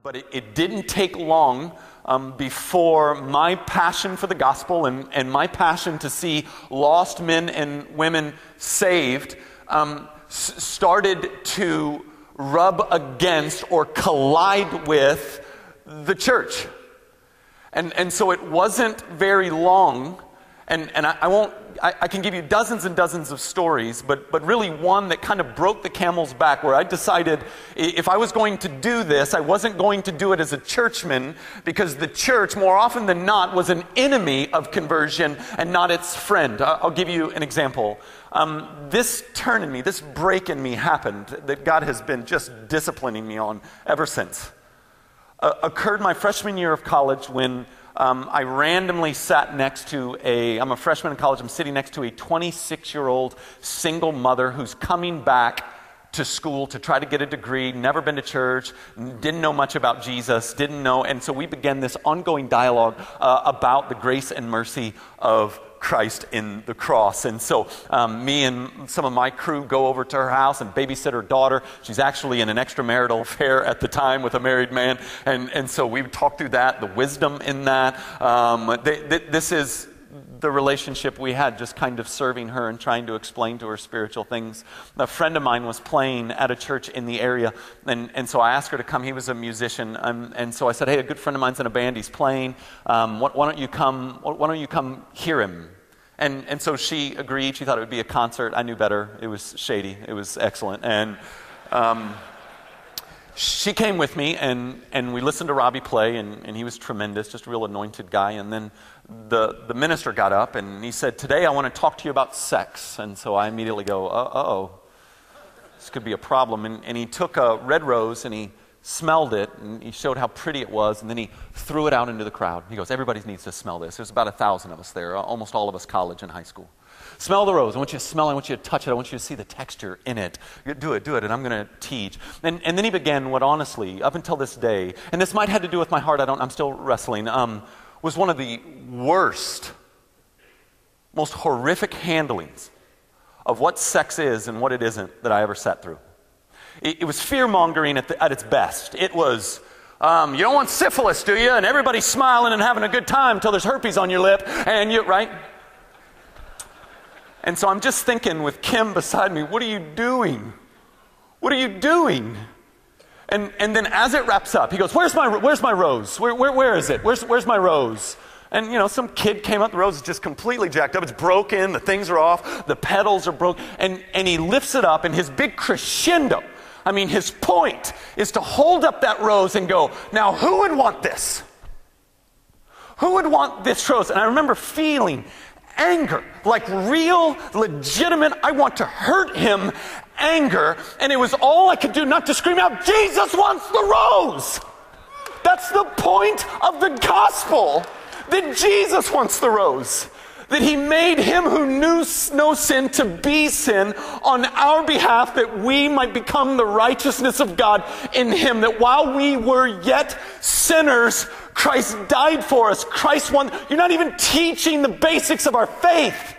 But it didn't take long before my passion for the gospel and my passion to see lost men and women saved started to rub against or collide with the church. And so it wasn't very long, and I can give you dozens and dozens of stories, but really one that kind of broke the camel's back, where I decided if I was going to do this, I wasn't going to do it as a churchman, because the church, more often than not, was an enemy of conversion and not its friend. I'll give you an example. This turn in me, this break in me happened that God has been just disciplining me on ever since. Occurred my freshman year of college when I randomly sat next to I'm a freshman in college, I'm sitting next to a 26-year-old single mother who's coming back to school to try to get a degree, never been to church, didn't know much about Jesus, and so we began this ongoing dialogue about the grace and mercy of Christ in the cross. And so me and some of my crew go over to her house and babysit her daughter. She's actually in an extramarital affair at the time with a married man. And so we talk through that, the wisdom in that. This is the relationship we had, just kind of serving her and trying to explain to her spiritual things. A friend of mine was playing at a church in the area, and so I asked her to come. He was a musician, and so I said, hey, a good friend of mine's in a band, he's playing. Why don't you come hear him? And so she agreed. She thought it would be a concert. I knew better. It was shady. It was excellent. And she came with me, and we listened to Robbie play, and he was tremendous, just a real anointed guy. And then the minister got up, and he said, today I want to talk to you about sex. And so I immediately go, uh-oh, this could be a problem. And he took a red rose, and he smelled it, and he showed how pretty it was, and then he threw it out into the crowd. He goes, everybody needs to smell this. There's about 1,000 of us there, almost all of us college and high school. Smell the rose. I want you to smell it. I want you to touch it. I want you to see the texture in it. Do it, and I'm going to teach. And then he began what honestly, up until this day, and this might have to do with my heart, I'm still wrestling, was one of the worst, most horrific handlings of what sex is and what it isn't that I ever sat through. It was fear-mongering at its best. It was, you don't want syphilis, do you? And everybody's smiling and having a good time until there's herpes on your lip, and right? And so I'm just thinking with Kim beside me, what are you doing? What are you doing? And then as it wraps up, he goes, where's my rose? Where is it? Where's my rose? And, some kid came up, the rose is just completely jacked up. It's broken, the things are off, the petals are broken. And he lifts it up, and his big crescendo, his point is to hold up that rose and go, now who would want this? Who would want this rose? And I remember feeling anger, like real, legitimate, I want to hurt him anger. And it was all I could do not to scream out, Jesus wants the rose. That's the point of the gospel, that Jesus wants the rose. That he made him who knew no sin to be sin on our behalf, that we might become the righteousness of God in him. That while we were yet sinners, Christ died for us. Christ won. You're not even teaching the basics of our faith.